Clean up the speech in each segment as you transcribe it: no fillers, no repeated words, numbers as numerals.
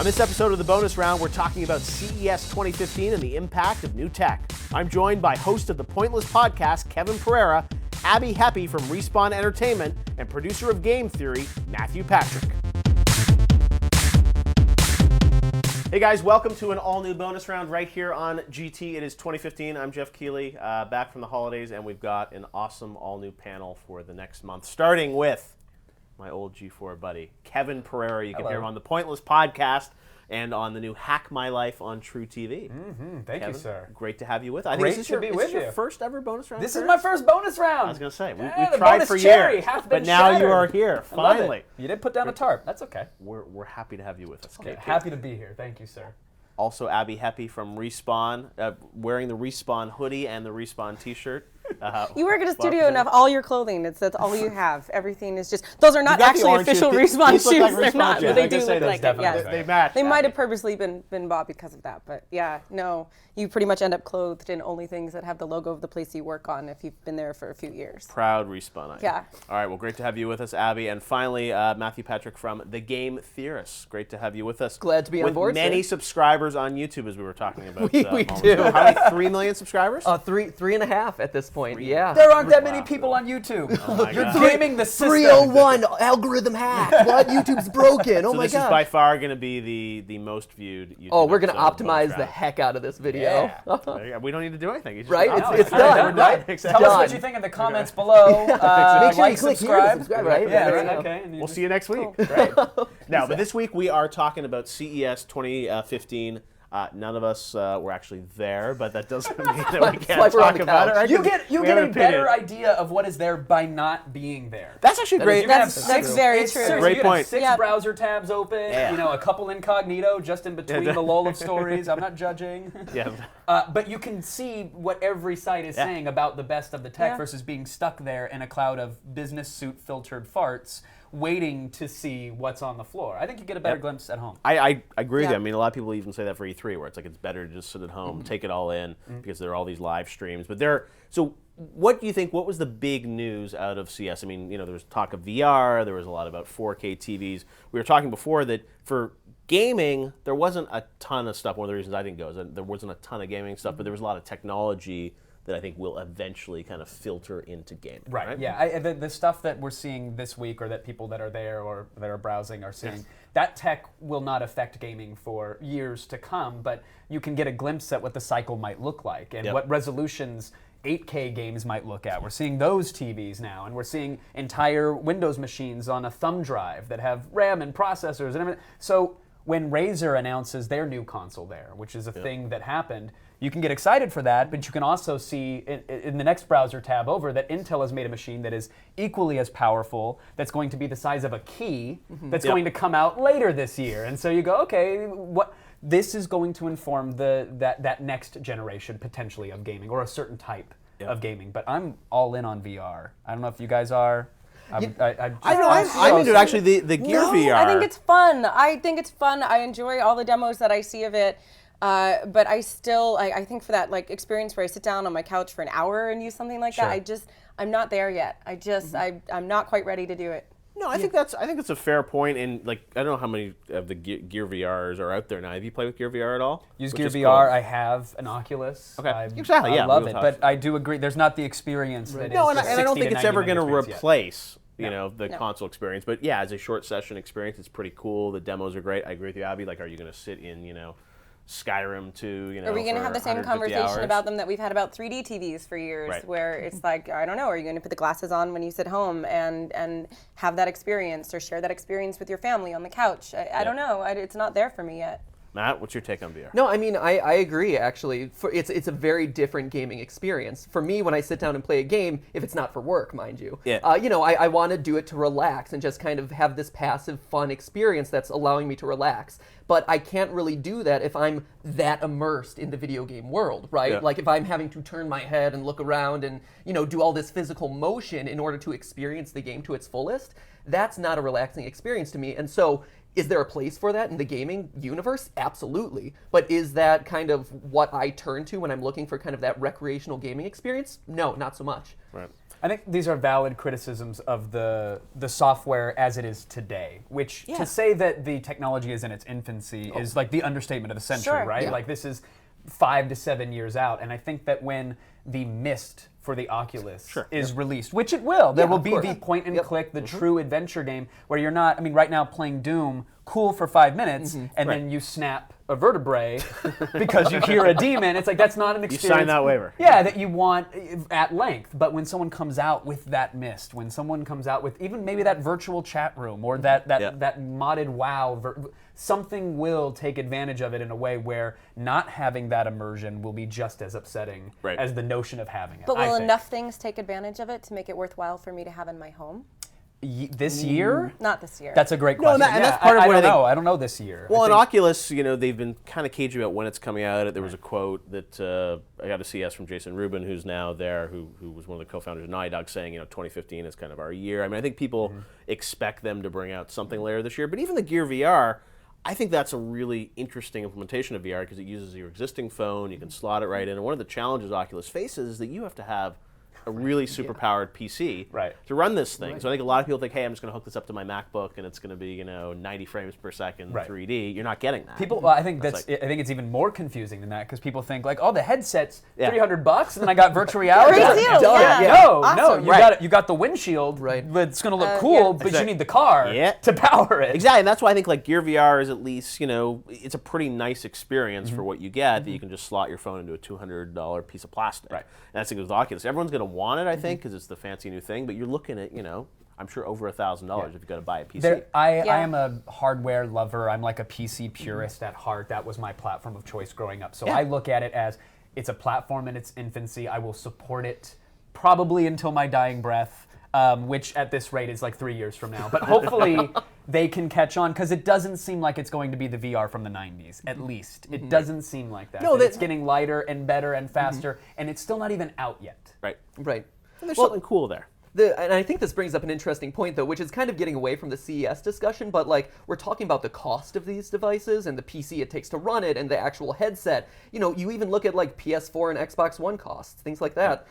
On this episode of the bonus round, we're talking about CES 2015 and the impact of new tech. I'm joined by host of the Pointless podcast, Kevin Pereira, Abby Happy from Respawn Entertainment, and producer of Game Theory, Matthew Patrick. Hey guys, welcome to an all-new bonus round right here on GT. It is 2015. I'm Jeff Keighley, back from the holidays, and we've got an awesome all-new panel for the next month, starting with my old G4 buddy, Kevin Pereira. You can hear him on the Pointless podcast and on the new Hack My Life on True TV. Thank Kevin, you, sir. Great to have you with us. Great to be with you. Your first ever bonus round? This is my first bonus round. I was going to say, we the tried bonus for cherry, years, half but been now shattered. you are here, I love finally. it. You did put down a tarp. That's okay. We're happy to have you with us. Okay, happy to be here. Thank you, sir. Also, Abby Happy from Respawn, wearing the Respawn hoodie and the Respawn t-shirt. You work at a studio enough, all your clothing, that's all you have. Everything is just, those are not actually official Respawn shoes. Like They're not, but they do look like it. Yes. They match. They might have purposely been bought because of that, but yeah, no, you pretty much end up clothed in only things that have the logo of the place you work on if you've been there for a few years. Proud Respawn. Yeah. All right, well, great to have you with us, Abby. And finally, Matthew Patrick from The Game Theorists. Great to have you with us. Glad to be on board, With many sir. subscribers on YouTube, as we were talking about. We do. How many, 3 million subscribers? Three and a half at this point. Yeah. There aren't that many people on YouTube. You're God. blaming the system. 301 algorithm hack. What? YouTube's broken. Oh So my this god. is by far going to be the most viewed YouTube Oh, we're gonna episode of optimize Bonus the Round. heck out of this video. There you go. We don't need to do anything. You just Right? optimize It's it. done, right? Exactly. Tell us what Done. you think in the comments below. Make sure like, you click subscribe. here to subscribe, right? Yeah, There right. you go. Okay. And you We'll just- see you next week. Great. Now, but this week we are talking about CES 2015. None of us were actually there, but that doesn't mean that we Like can't we're on talk the about it. couch. Right? You 'Cause get we a have an better opinion. idea of what is there by not being there. That's actually great. You can have That's six, very it's true. seriously, Great you can have point. 6 Yeah. browser tabs open, Yeah. you know, a couple incognito just in between the lull of stories. I'm not judging. Yeah. But you can see what every site is saying about the best of the tech versus being stuck there in a cloud of business suit filtered farts waiting to see what's on the floor. I think you get a better glimpse at home. I agree with you. Yeah. I mean, a lot of people even say that for E3, where it's like it's better to just sit at home, take it all in, because there are all these live streams. But so what do you think, what was the big news out of CS? I mean, you know, there was talk of VR, there was a lot about 4K TVs. We were talking before that for gaming, there wasn't a ton of stuff. One of the reasons I didn't go is that there wasn't a ton of gaming stuff, but there was a lot of technology that I think will eventually kind of filter into gaming. Right. Yeah. The stuff that we're seeing this week, or that people that are there or that are browsing are seeing, that tech will not affect gaming for years to come. But you can get a glimpse at what the cycle might look like and what resolutions 8K games might look at. We're seeing those TVs now, and we're seeing entire Windows machines on a thumb drive that have RAM and processors and everything. So when Razer announces their new console there, which is a thing that happened, you can get excited for that, but you can also see in the next browser tab over that Intel has made a machine that is equally as powerful, that's going to be the size of a key, that's going to come out later this year. And so you go, okay, this is going to inform that next generation potentially of gaming, or a certain type of gaming. But I'm all in on VR. I don't know if you guys are. I'm into it, actually, the Gear VR. I think it's fun. I enjoy all the demos that I see of it. But I think for that like experience where I sit down on my couch for an hour and use something like that, I'm not there yet. I'm not quite ready to do it. No, I think that's a fair point. And like, I don't know how many of the Gear VRs are out there now. Have you played with Gear VR at all? Use Which Gear is VR. cool. I have an Oculus. Okay. Exactly, yeah, I love we it, will but talk. I do agree. There's not the experience that No, is and the I don't 60 think to it's ever 90 going to minute experience yet. replace the console experience. But yeah, as a short session experience, it's pretty cool. The demos are great. I agree with you, Abby. Like, are you going to sit in Skyrim to Are we going to have the same 150 conversation hours? about them that we've had about 3D TVs for years, Right. where it's like, I don't know, are you going to put the glasses on when you sit home and have that experience, or share that experience with your family on the couch? I don't know. It's not there for me yet. Matt, what's your take on VR? No, I mean, I agree, actually. It's a very different gaming experience. For me, when I sit down and play a game, if it's not for work, mind you, I want to do it to relax and just kind of have this passive, fun experience that's allowing me to relax. But I can't really do that if I'm that immersed in the video game world, right? Yeah. Like if I'm having to turn my head and look around and, do all this physical motion in order to experience the game to its fullest, that's not a relaxing experience to me. And so, is there a place for that in the gaming universe? Absolutely. But is that kind of what I turn to when I'm looking for kind of that recreational gaming experience? No, not so much. Right. I think these are valid criticisms of the software as it is today, which to say that the technology is in its infancy is like the understatement of the century, right? Yeah. Like this is 5 to 7 years out, and I think that when the Mist for the Oculus is released, which it will, there will be the point and click, the true adventure game where you're not, I mean, right now playing Doom, cool for 5 minutes, and then you snap a vertebrae because you hear a demon. It's like, that's not an experience. You sign that waiver. Yeah, that you want at length. But when someone comes out with that Mist, when someone comes out with even maybe that virtual chat room or that modded WoW, something will take advantage of it in a way where not having that immersion will be just as upsetting as the notion of having it. But will enough things take advantage of it to make it worthwhile for me to have in my home? This year? Not this year. That's a great question. And that's part of what I think. I don't know this year. Well, in Oculus, you know, they've been kind of cagey about when it's coming out. There was a quote that I got a CES from Jason Rubin, who's now there, who was one of the co-founders of Naughty Dog, saying, 2015 is kind of our year. I mean, I think people expect them to bring out something later this year. But even the Gear VR, I think that's a really interesting implementation of VR because it uses your existing phone. You can slot it right in. And one of the challenges Oculus faces is that you have to have a really super powered PC to run this thing. So I think a lot of people think, hey, I'm just going to hook this up to my MacBook and it's going to be 90 frames per second 3D. You're not getting that. People, I think I think it's even more confusing than that because people think like, oh, the headset's $300 and then I got virtual reality. Great deal. No, Awesome. you got the windshield. It's going to look cool, but you need the car to power it. Exactly, and that's why I think like Gear VR is at least it's a pretty nice experience for what you get. That you can just slot your phone into a $200 piece of plastic. And that's the thing with Oculus. Everyone's going to want it, I think, because it's the fancy new thing. But you're looking at, I'm sure over $1,000 if you've got to buy a PC. I am a hardware lover. I'm like a PC purist at heart. That was my platform of choice growing up. So I look at it as it's a platform in its infancy. I will support it probably until my dying breath, which at this rate is like 3 years from now. But hopefully they can catch on because it doesn't seem like it's going to be the VR from the 90s, at least. It doesn't seem like that. No, it's getting lighter and better and faster, and it's still not even out yet. Right. And there's something cool there. And I think this brings up an interesting point, though, which is kind of getting away from the CES discussion, but like we're talking about the cost of these devices and the PC it takes to run it and the actual headset. You even look at like PS4 and Xbox One costs, things like that.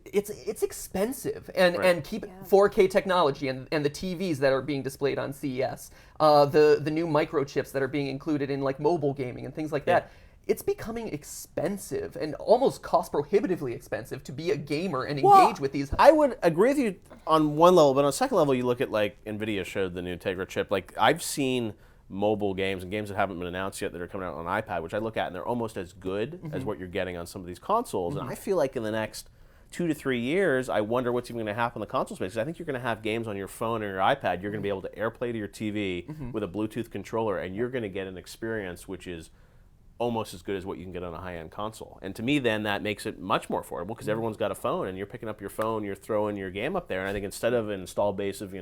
It's expensive, and keep 4K technology and the TVs that are being displayed on CES, the new microchips that are being included in like mobile gaming and things like that. It's becoming expensive and almost cost prohibitively expensive to be a gamer and engage with these. I would agree with you on one level, but on a second level, you look at like NVIDIA showed the new Tegra chip. Like I've seen mobile games and games that haven't been announced yet that are coming out on iPad, which I look at and they're almost as good as what you're getting on some of these consoles. And I feel like in the next 2 to 3 years, I wonder what's even going to happen in the console space. Because I think you're going to have games on your phone or your iPad. You're going to be able to AirPlay to your TV with a Bluetooth controller, and you're going to get an experience which is almost as good as what you can get on a high-end console. And to me, then, that makes it much more affordable because everyone's got a phone, and you're picking up your phone, you're throwing your game up there. And I think instead of an install base of,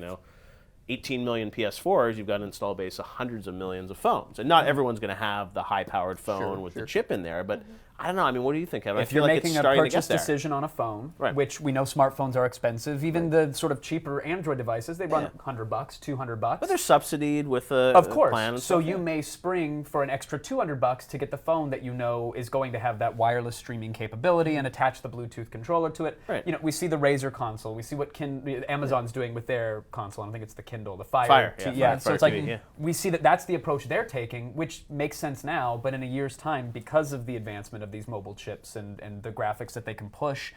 18 million PS4s, you've got an install base of hundreds of millions of phones. And not everyone's going to have the high-powered phone with the chip in there, but I don't know. I mean, what do you think, Kevin? If you're making a purchase decision on a phone, which we know smartphones are expensive, even the sort of cheaper Android devices, they run $100, $200. But they're subsidized with a plan. So you may spring for an extra $200 to get the phone that you know is going to have that wireless streaming capability and attach the Bluetooth controller to it. We see the Razer console. We see what Amazon's doing with their console. I think it's the Kindle, the Fire. So it's like we see that that's the approach they're taking, which makes sense now. But in a year's time, because of the advancement of these mobile chips and the graphics that they can push,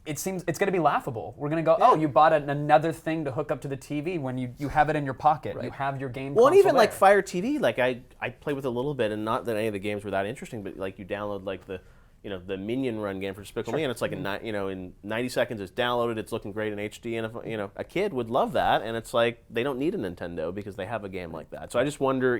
it seems it's going to be laughable. We're going to go, oh, you bought another thing to hook up to the TV when you have it in your pocket. You have your game console and even there. like Fire TV, like I played with it a little bit, and not that any of the games were that interesting, but like you download like the the Minion Run game for Despicable Me, and it's like in 90 seconds it's downloaded, it's looking great in HD, and a kid would love that, and it's like they don't need a Nintendo because they have a game like that. So I just wonder,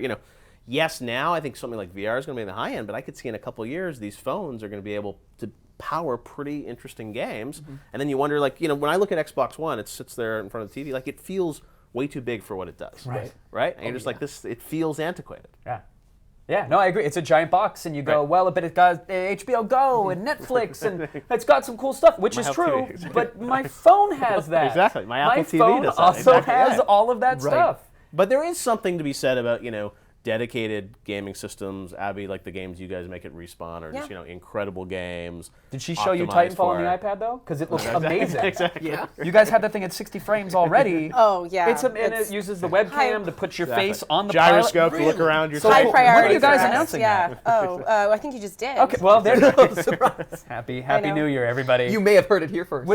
yes, now I think something like VR is going to be in the high end, but I could see in a couple of years these phones are going to be able to power pretty interesting games. And then you wonder, like, when I look at Xbox One, it sits there in front of the TV, like it feels way too big for what it does. Right? And you're just like, this, it feels antiquated. Yeah, no, I agree. It's a giant box, and you go, well, but it's got HBO Go and Netflix, and it's got some cool stuff, which is true, but my phone has that. Exactly. My Apple TV phone does that. also has all of that stuff. But there is something to be said about, dedicated gaming systems. Abby, like the games you guys make at Respawn are just incredible games. Did she show you Titanfall on the iPad though? Because it looks amazing. Exactly. Yeah. You guys have that thing at 60 frames already. Oh yeah. And it uses the webcam to put your face on the gyroscope pilot. to look around your So high table. priority. When are you guys for us. announcing Yeah. that? Oh, I think you just did. Okay, well there you go. Surprise. Happy know. New Year, everybody. You may have heard it here first.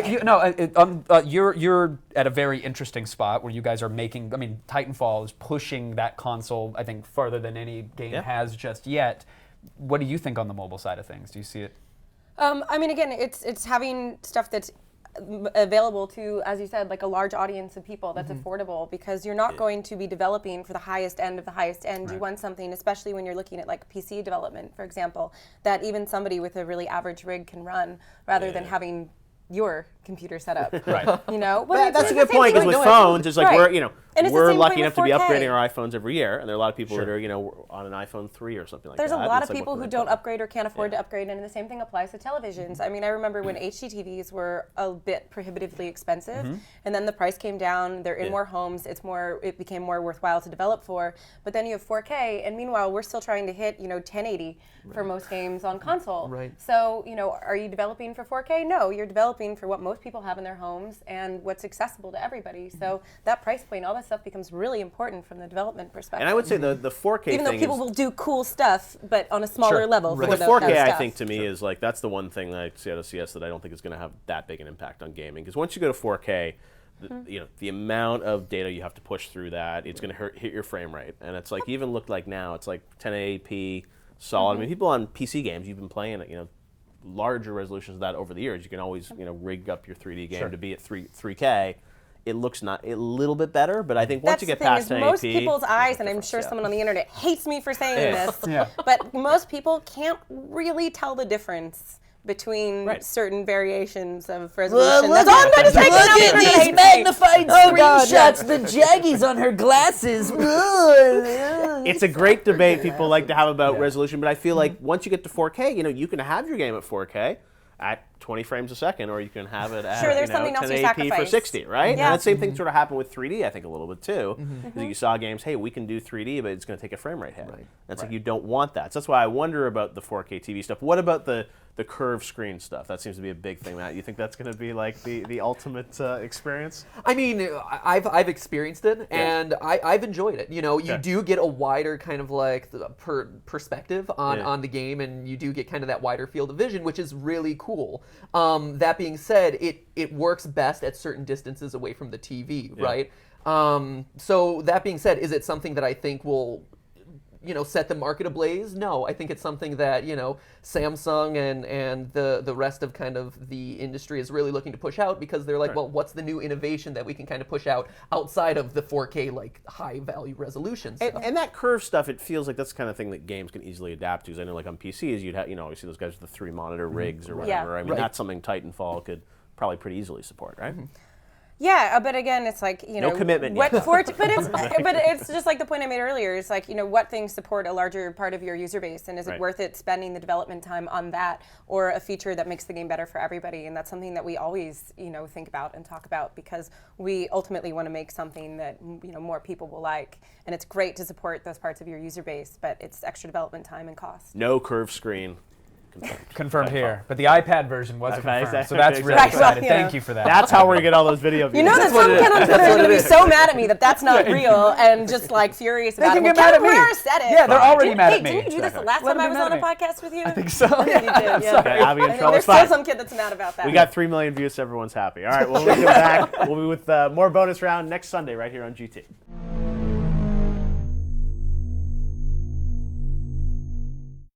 You're at a very interesting spot where you guys are making. I mean, Titanfall is pushing that console, I think, further than any game has just yet. What do you think on the mobile side of things? Do you see it? I mean, again, it's having stuff that's available to, as you said, like a large audience of people that's affordable, because you're not going to be developing for the highest end of the highest end. You want something, especially when you're looking at like PC development, for example, that even somebody with a really average rig can run, rather than having your computer set up. Right. You know, That's a good point, because with phones, it's like we're lucky enough to be 4K. upgrading our iPhones every year, and there are a lot of people that are on an iPhone 3 or something like There's that. a lot It's of like, people what who can I don't put? upgrade or can't afford to upgrade, and the same thing applies to televisions. I mean, I remember when HDTVs were a bit prohibitively expensive, and then the price came down. They're in more homes. It became more worthwhile to develop for. But then you have 4K, and meanwhile, we're still trying to hit 1080 for most games on console. Right. So are you developing for 4K? No, you're developing for what most people have in their homes and what's accessible to everybody. So that price point, all that stuff becomes really important from the development perspective. And I would say the 4K even though thing people will do cool stuff, but on a smaller level. But For the 4K, that I stuff. think, to me is like, that's the one thing that I see out of CS that I don't think is going to have that big an impact on gaming. Because once you go to 4K, the amount of data you have to push through that, it's going to hit your frame rate. And it's like, even look like now, it's like 1080p solid. I mean, people on PC games, you've been playing it, larger resolutions of that over the years. You can always, rig up your 3D game to be at 3K. It looks not a little bit better, but I think once you get past 1080p, most people's eyes, and I'm sure someone on the internet hates me for saying this, but most people can't really tell the difference between certain variations of resolution. Look, That's all I'm going to say. look at these magnified screenshots. The jaggies on her glasses. it's a great debate people like to have about resolution, but I feel like once you get to 4K, you can have your game at 4K at 20 frames a second, or you can have it at there's something else you 1080p for sacrifice. 60, right? Yeah. And that same thing sort of happened with 3D, I think, a little bit too. Because you saw games, hey, we can do 3D, but it's going to take a frame rate hit. That's like, you don't want that. So that's why I wonder about the 4K TV stuff. What about the curved screen stuff? That seems to be a big thing, Matt. You think that's going to be like the ultimate experience? I mean, I've experienced it, and I've enjoyed it. You do get a wider kind of like perspective on the game, and you do get kind of that wider field of vision, which is really cool. That being said, it works best at certain distances away from the TV, right? So that being said, is it something that I think will set the market ablaze? No, I think it's something that Samsung and the rest of kind of the industry is really looking to push out, because they're like, well, what's the new innovation that we can kind of push out outside of the 4K like high value resolution stuff? And that curve stuff, it feels like that's the kind of thing that games can easily adapt to. Because I know, like on PCs, you'd have obviously those guys with the 3 monitor rigs or whatever. I mean, that's something Titanfall could probably pretty easily support, right? Yeah, but again, it's like no commitment what yet. but it's just like the point I made earlier. It's like what things support a larger part of your user base, and is it worth it spending the development time on that, or a feature that makes the game better for everybody? And that's something that we always think about and talk about, because we ultimately want to make something that more people will like, and it's great to support those parts of your user base, but it's extra development time and cost. No curved screen. Confirmed here, but the iPad version wasn't confirmed, exactly. so that's really Exactly. exciting. Well, Thank you for that. That's how we're going to get all those video views. That some kid on Twitter is going to be so mad at me that that's not real, and just like furious about it. can Well, get mad at Kevin me. Blair said it. Yeah, they're already mad at me. Didn't you do this the last Let time I them was be on a mad at podcast with you? I think so. You did, yeah. Okay, Abby and I think Troll there's is still fine. some kid that's mad about that. We got 3 million views, so everyone's happy. All right, well, when we come back, we'll be with more bonus round next Sunday right here on GT.